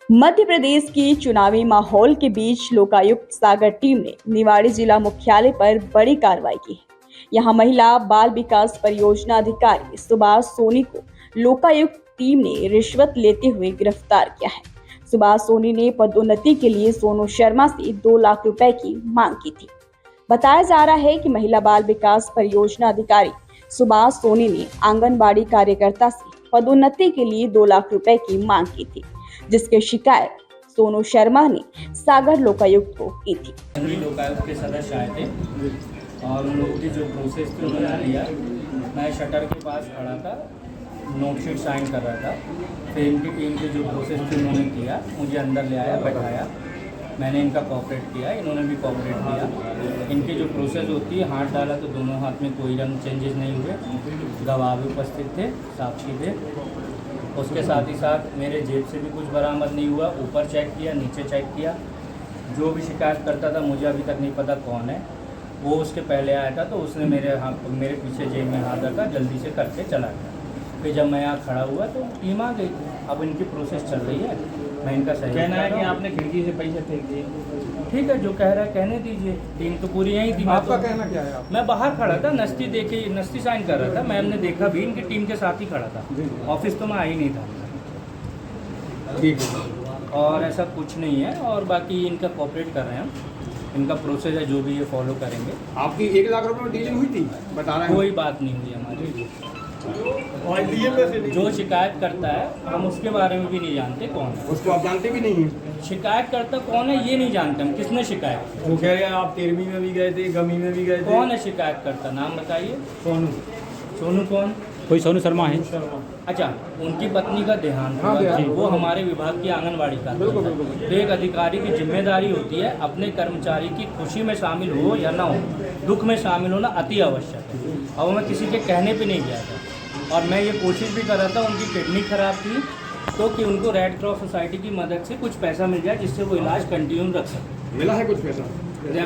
मध्य प्रदेश की चुनावी माहौल के बीच लोकायुक्त सागर टीम ने निवाड़ी जिला मुख्यालय पर बड़ी कार्रवाई की है। यहां महिला बाल विकास परियोजना अधिकारी सुभाष सोनी को लोकायुक्त टीम ने रिश्वत लेते हुए गिरफ्तार किया है। सुभाष सोनी ने पदोन्नति के लिए सोनू शर्मा से 2 लाख रुपए की मांग की थी। बताया जा रहा है कि महिला बाल विकास परियोजना अधिकारी सुभाष सोनी ने आंगनबाड़ी कार्यकर्ता से पदोन्नति के लिए 2 लाख रुपए की मांग की थी, जिसकी शिकायत सोनू शर्मा ने सागर लोकायुक्त को की थी। लोकायुक्त के सदस्य आए थे और उन लोगों की जो प्रोसेस थी उन्होंने लिया। मैं शटर के पास खड़ा था, नोटशीट साइन कर रहा था। फिर इनकी टीम की जो प्रोसेस थी उन्होंने किया, मुझे अंदर ले आया, बैठाया। मैंने इनका कोऑपरेट किया, इन्होंने भी कोऑपरेट किया। इनकी जो प्रोसेस होती है, हाथ डाला तो दोनों हाथ में कोई रंग चेंजेस नहीं हुए। गवाह भी उपस्थित थे, साक्षी थे। उसके साथ ही साथ मेरे जेब से भी कुछ बरामद नहीं हुआ। ऊपर चेक किया, नीचे चेक किया। जो भी शिकायत करता था, मुझे अभी तक नहीं पता कौन है, वो उसके पहले आया था तो उसने मेरे पीछे जेब में हाथ रखा, जल्दी से करके चला गया। फिर जब मैं यहाँ खड़ा हुआ तो टीम आ गई। अब इनकी प्रोसेस चल रही है, मैं इनका सही कहना है कि आपने खिड़की से पैसे फेंक दिए। ठीक है, जो कह रहा है कहने दीजिए। टीम तो पूरी यहीं थी। आपका कहना क्या है? मैं बाहर खड़ा था, नस्ती साइन कर रहा था। मैम ने देखा भी, इनकी टीम के साथ ही खड़ा था। ऑफिस तो मैं आ ही नहीं था। ठीक है, और ऐसा कुछ नहीं है। और बाकी इनका कोऑपरेट कर रहे हैं हम। इनका प्रोसेस है, जो भी ये फॉलो करेंगे। आपकी 1 लाख रुपए में डीलिंग हुई थी, बता रहे हैं। कोई बात नहीं हुई हमारी। जो शिकायत करता है, हम उसके बारे में भी नहीं जानते कौन है। उसको आप जानते भी नहीं हैं। शिकायत करता कौन है ये नहीं जानते हम, किसने शिकायत की। वो कह रहे हैं आप 13वीं में भी गए थे, गमी में भी गए थे। कौन है शिकायत करता, नाम बताइए। सोनू। सोनू कौन? कोई सोनू शर्मा है। अच्छा, उनकी पत्नी का देहांत हुआ था। वो हमारे विभाग की आंगनबाड़ी का बिल्कुल। तो एक अधिकारी की जिम्मेदारी होती है अपने कर्मचारी की खुशी में शामिल हो या ना हो, दुख में शामिल होना अति आवश्यक है। और मैं किसी के कहने पे नहीं गया था। और मैं ये कोशिश भी कर रहा था, उनकी किडनी खराब थी तो कि उनको रेड क्रॉस सोसाइटी की मदद से कुछ पैसा मिल जाए, जिससे वो इलाज कंटिन्यू रख सके। मिला है कुछ पैसा?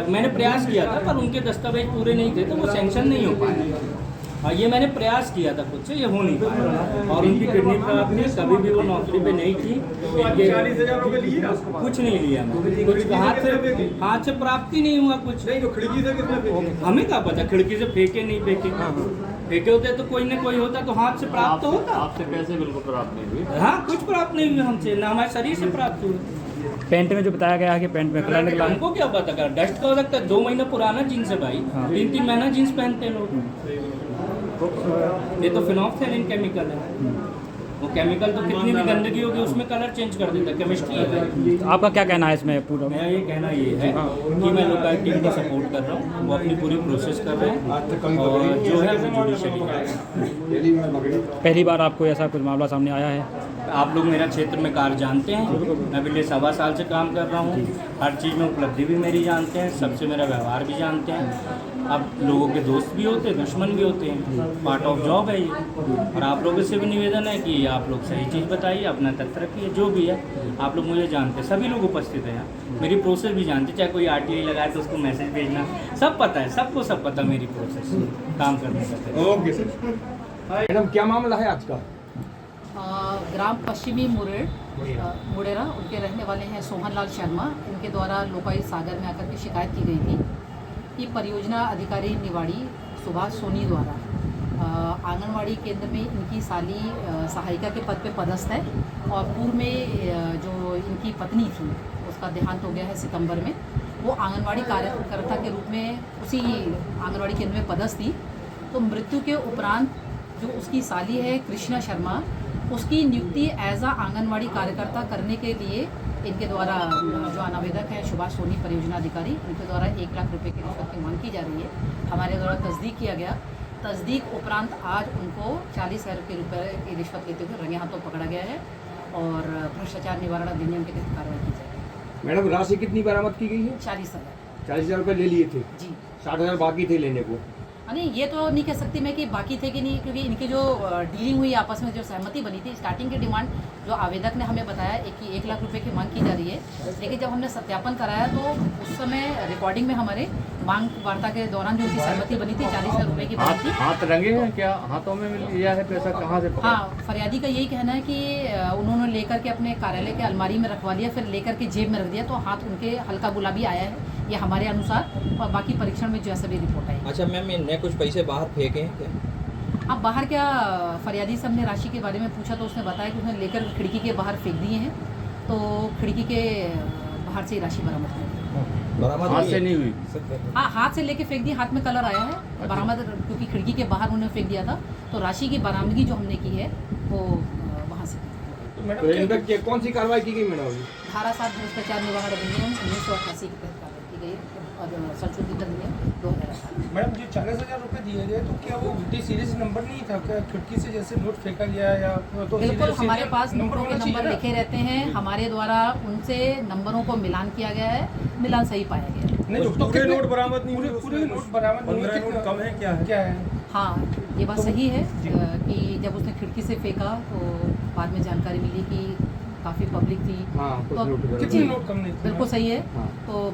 मैंने प्रयास किया था, पर उनके दस्तावेज पूरे नहीं थे तो वो सैंक्शन नहीं हो पाया। और ये मैंने प्रयास किया था खुद से, ये हो नहीं पाया। और उनकी किडनी खराब थी, कभी भी वो नौकरी पे नहीं थी। 40,000 रुपये लिए? कुछ नहीं लिया मैं, कुछ हाथ से प्राप्ति नहीं हुआ कुछ। नहीं, तो खिड़की से किसने फेंके? हमें क्या पता, खिड़की से फेंके नहीं फेंके। फेंके होते तो कोई न कोई होता तो हाथ से प्राप्त तो होता। आपसे पैसे बिल्कुल प्राप्त नहीं हुए। हाँ, कुछ प्राप्त नहीं हुए हमसे, ना हमारे शरीर से प्राप्त हुए। पेंट में जो बताया गया है कि पेंट में कलर निकला। हमको क्या पता कर, डस्ट का हो सकता है। 2 महीना पुराना जीन्स है भाई, 3-3 महीना जीन्स पहनते हैं लोग। ये तो फिनोल्फथैलीन केमिकल है। वो केमिकल तो कितनी भी गंदगी होगी उसमें कलर चेंज कर देता है, केमिस्ट्री है। आपका क्या कहना है इसमें पूरा? मेरा ये कहना ये है कि मैं लोकायुक्त टीम को सपोर्ट कर रहा हूँ। वो अपनी पूरी प्रोसेस कर रहे हैं और जो है वो जुडिशरी है। पहली बार आपको ऐसा कुछ मामला सामने आया है? आप लोग मेरा क्षेत्र में कार्य जानते हैं। मैं पिछले 1.25 साल से काम कर रहा हूँ। हर चीज़ में उपलब्धि भी मेरी जानते हैं, सबसे मेरा व्यवहार भी जानते हैं। अब लोगों के दोस्त भी होते हैं, दुश्मन भी होते हैं, पार्ट ऑफ जॉब है ये। और आप लोगों से भी निवेदन है कि आप लोग सही चीज़ बताइए, अपना तथ्य रखिए, जो भी है। आप लोग मुझे जानते हैं, सभी लोग उपस्थित हैं यहाँ, मेरी प्रोसेस भी जानते हैं। चाहे कोई RTI लगाए तो उसको मैसेज भेजना, सब पता है, सबको सब पता मेरी प्रोसेस काम करने का। Okay sir. मैडम, क्या मामला है आज का? ग्राम पश्चिमी मुड़ेरा उनके रहने वाले हैं सोहनलाल शर्मा। इनके द्वारा लोकायुक्त सागर में आकर के शिकायत की गई थी कि परियोजना अधिकारी निवाड़ी सुभाष सोनी द्वारा आंगनवाड़ी केंद्र में इनकी साली सहायिका के पद पे पदस्थ है और पूर्व में जो इनकी पत्नी थी उसका देहांत हो गया है सितंबर में। वो आंगनवाड़ी कार्यकर्ता के रूप में उसी आंगनवाड़ी केंद्र में पदस्थ थी। तो मृत्यु के उपरांत जो उसकी साली है कृष्णा शर्मा, उसकी नियुक्ति एज आ आंगनवाड़ी कार्यकर्ता करने के लिए इनके द्वारा जो अनावेदक हैं सुभाष सोनी परियोजना अधिकारी, उनके द्वारा 1 लाख रुपए की रिश्वत की मांग की जा रही है। हमारे द्वारा तस्दीक किया गया। तस्दीक उपरांत आज उनको 40,000 रुपये की रिश्वत लेते हुए रंगे हाथों पकड़ा गया है और भ्रष्टाचार निवारण अधिनियम के तहत कार्रवाई की जाएगी। मैडम, राशि कितनी बरामद की गई है? 40,000। 40,000 रुपये ले लिए थे जी। 60,000 बाकी थे लेने को। नहीं, ये तो नहीं कह सकती मैं कि बाकी थे कि नहीं, क्योंकि इनकी जो डीलिंग हुई आपस में, जो सहमति बनी थी, स्टार्टिंग की डिमांड जो आवेदक ने हमें बताया कि 1 लाख रुपए की मांग की जा रही है, लेकिन जब हमने सत्यापन कराया तो उस समय रिकॉर्डिंग में हमारे मांग वार्ता के दौरान जो उनकी सहमति बनी थी 40,000 रुपये की बनी थी। हाथ रंगे हैं क्या? हाथों में लिया है पैसा? कहाँ से पकड़ा? हाँ, फरियादी का यही कहना है कि उन्होंने लेकर के अपने कार्यालय के अलमारी में रखवा लिया, फिर लेकर के जेब में रख दिया, तो हाथ उनके हल्का गुलाबी आया है, ये हमारे अनुसार, और बाकी परीक्षण में जो है सभी रिपोर्ट आई। अच्छा मैम, इनने कुछ पैसे बाहर फेंके हैं क्या? अब बाहर क्या, फरियादी साहब ने राशि के बारे में पूछा तो उसने बताया कि उसने लेकर खिड़की के बाहर फेंक दिए हैं, तो खिड़की के बाहर से ही राशि बरामद हुई। बरामद हाथ हुई से है? नहीं हुई? हाँ, हाथ से लेके फेंक दी, हाथ में कलर आया है बरामद, क्योंकि खिड़की के बाहर उन्होंने फेंक दिया था, तो राशि की बरामदगी जो हमने की है वो वहाँ से। तो इन पे कौन सी कार्रवाई की गई मैडम? धारा 7 भ्रष्टाचार निवारण अधिनियम 1988 के तहत कार्रवाई की गई और संशोधित अधिनियम 2018। मैडम जो 40,000 रुपए दिए गए, तो क्या वो सीरीज नंबर नहीं था क्या? खिड़की से जैसे नोट फेंका गया या तो बिल्कुल, हमारे पास नंबरों के होना चाहिए नंबर ना? लिखे रहते हैं, हमारे द्वारा उनसे नंबरों को मिलान किया गया है, मिलान सही पाया गया है। नहीं, तो पूरे नोट बरामद नहीं हुए पूरे उसमें? नोट बरामद नहीं हुए, 15 नोट कितना- कम है, क्या है? क्या है? हाँ, ये बात सही है कि जब उसने खिड़की से फेंका तो बाद में जानकारी मिली कि काफ़ी पब्लिक थी, हाँ, कुछ तो नोट कितने जी, नोट कम नहीं थे? बिल्कुल सही है। हाँ। तो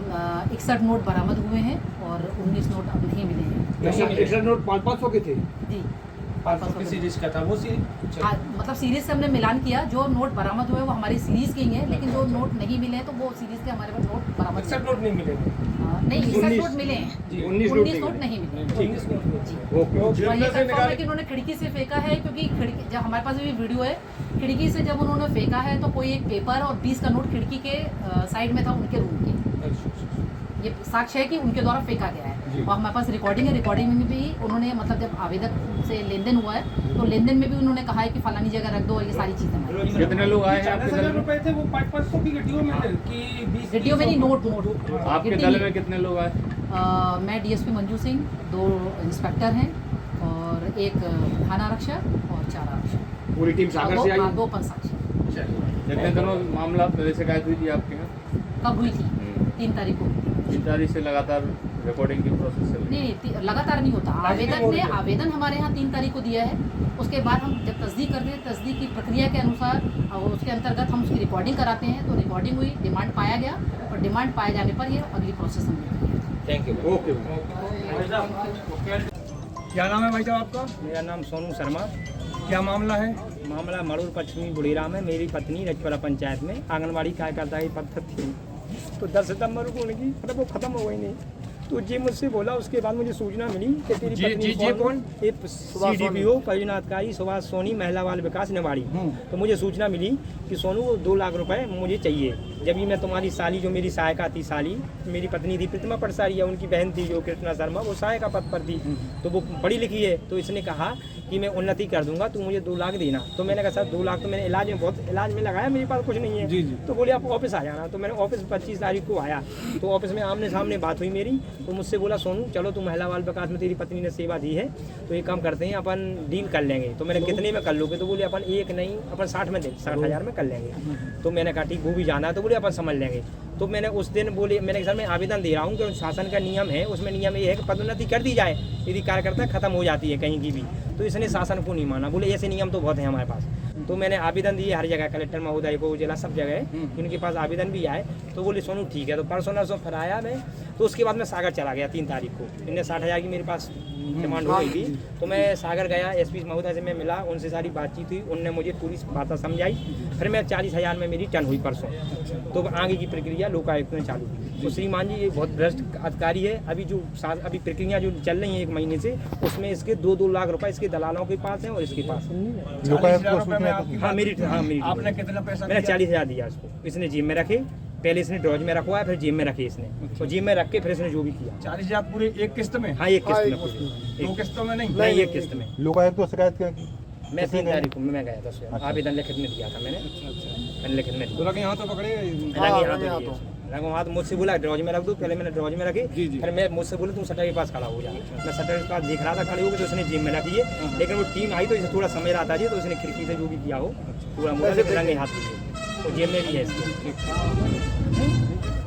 61 नोट बरामद हुए हैं और 19 नोट अब नहीं मिले हैं। 61 नोट 500 के थे। जी, 500 की सीरीज का था वो सीरीज। हाँ, मतलब सीरीज से हमने मिलान किया, जो नोट बरामद हुए वो हमारी सीरीज के ही हैं, लेकिन जो नोट नहीं मिले हैं तो वो सीरीज के हमारे पास नोट बरामद 61 नोट नहीं मिलेंगे। नहीं, 61 नोट मिले हैं, जी, 19 19 नोट नहीं मिले। 19 नोट मिले। जी, ओके। और जेब ये में से कंफर्म है निकाले? कि उन्होंने खिड़की से फेंका है, क्योंकि खिड़की, जब हमारे पास भी वीडियो है, खिड़की से जब उन्होंने फेंका है तो कोई एक पेपर और 20 का नोट खिड़की के साइड में था उनके रूम के, ये साक्ष्य है कि उनके द्वारा फेंका गया है। और हमारे पास रिकॉर्डिंग है, रिकॉर्डिंग में भी उन्होंने, मतलब जब आवेदक से लेन देन हुआ है तो लेन देन में भी उन्होंने कहा है कि फलानी जगह रख दो, और ये सारी चीज़ें। कितने लोग आए हैं आपके 40,000 दल में? रुपए थे वो 500 की गड्डियों में थे कि 20 वीडियो में नहीं, नोट आपके गिनती दल नहीं। में कितने लोग आए? मैं डीएसपी मंजू सिंह, 2 इंस्पेक्टर हैं और 1 थाना आरक्षक और 4 आरक्षक, पूरी टीम सागर से आई? 2 पंचाक्षी। जितने दिनों मामला पहले शिकायत हुई थी आपके यहाँ? कब हुई थी? 3 तारीख को हुई थी। 3 तारीख से लगातार रिकॉर्डिंग की प्रोसेस चल रही है। नहीं, लगातार नहीं होता। आवेदक ने आवेदन हमारे यहाँ 3 तारीख को दिया है, उसके बाद हम जब तस्दीक करते हैं, तस्दीक की प्रक्रिया के अनुसार और उसके अंतर्गत हम उसकी रिकॉर्डिंग कराते हैं, तो रिकॉर्डिंग हुई, डिमांड पाया गया, और डिमांड पाए जाने पर ये अगली प्रोसेस हम लेते हैं। Thank you. ओके। क्या नाम है भाई साहब आपका? मेरा नाम सोनू शर्मा। क्या मामला है? मामला मड़ूर पश्चिमी बुढ़ीराम है। मेरी पत्नी रजपुरा पंचायत में आंगनबाड़ी कार्यकर्ता की पद थी, तो 10 सितंबर को उनकी मतलब वो ख़त्म हो गई नहीं, तो जी मुझसे बोला, उसके बाद मुझे सूचना मिली कि तेरी पत्नी कौन? CDPO परियोजना अधिकारी सुभाष सोनी, महिला बाल विकास निवाड़ी। तो मुझे सूचना मिली कि सोनू 2 लाख रुपए मुझे चाहिए। जब भी मैं तुम्हारी साली, जो मेरी सहायिका थी, साली मेरी पत्नी थी प्रतिमा पटसारिया, उनकी बहन थी जो कृष्णा शर्मा, वो सहायिका पद पर थी, तो वो पढ़ी लिखी है, तो इसने कहा कि मैं उन्नति कर दूंगा, तू मुझे 2 लाख देना। तो मैंने कहा सर 2 लाख तो मैंने इलाज में, बहुत इलाज में लगाया, मेरे पास कुछ नहीं है। तो बोले आप ऑफिस आ जाना। तो मैंने ऑफिस 25 तारीख को आया, तो ऑफिस में आमने सामने बात हुई मेरी, तो मुझसे बोला सोनू चलो तू महिला बाल विकास में तेरी पत्नी ने सेवा दी है, तो एक काम करते हैं अपन डील कर लेंगे। तो मैंने कितने में कर लोगे? तो बोले अपन 1 नहीं अपन 60 में 60,000 में कर लेंगे। तो मैंने कहा ठीक, वो भी जाना है, तो बोले अपन समझ लेंगे। तो मैंने उस दिन बोले, मैंने सर मैं आवेदन दे रहा हूँ कि शासन का नियम है, उसमें नियम ये है कि पदोन्नति कर दी जाए यदि कार्यकर्ता खत्म हो जाती है कहीं की भी। तो इसने शासन को नहीं माना, बोले ऐसे नियम तो बहुत है हमारे पास। तो मैंने आवेदन दिए हर जगह, कलेक्टर महोदय को, जिला, सब जगह इनके पास आवेदन भी आए। तो बोले सोनू ठीक है। तो परसों नरसों फिर आया मैं, तो उसके बाद मैं सागर चला गया 3 तारीख को। इनने 60,000 की मेरे पास डिमांड हो गई थी, तो मैं सागर गया, SP महोदय से मैं मिला, उनसे सारी बातचीत हुई, उनने मुझे पूरी बात समझाई। फिर मैं 40,000 में मेरी टर्न हुई परसों। तो आगे की प्रक्रिया लोकायुक्त ने चालू की। तो श्रीमान जी ये बहुत भ्रष्ट अधिकारी है। अभी जो अभी प्रक्रिया जो चल रही है 1 महीने से, उसमें इसके 2-2 लाख रुपए इसके दलालों के पास हैं और इसके पास। हाँ मेरी आपने कितना पैसा? मैंने 40,000 दिया इसको, इसने जेब में रखे, पहले इसने ड्रॉज में रखवाया, फिर जेब में रखे इसने, तो जेब में रख के फिर इसने जो भी किया। 40,000 पूरे एक किस्त में? हाँ एक किस्त में पूरी, 2 किस्तों में नहीं? नहीं एक किस्त में। लोकायुक्त को शिकायत क्या की? मैं 3 तारीख को मैं गया था सर, आवेदन लिखित में दिया था मैंने। मैंने लिखित में दिया। तो यहाँ तो पकड़े? रंगों हाथ मुझसे बोला ड्रॉज में रख दो, पहले मैंने ड्रॉज में रखी, फिर मैं मुझसे बोला तुम शटर के पास खड़ा हो जा। मैं शटर के पास देख रहा था खड़े होकर, तो उसने जेब में रखी है, लेकिन वो टीम आई तो इसे थोड़ा समय रहा था जी, तो उसने खिड़की से जो भी किया हो पूरा मुझे रंगे हाथ दिए, तो जेब में भी है इसके।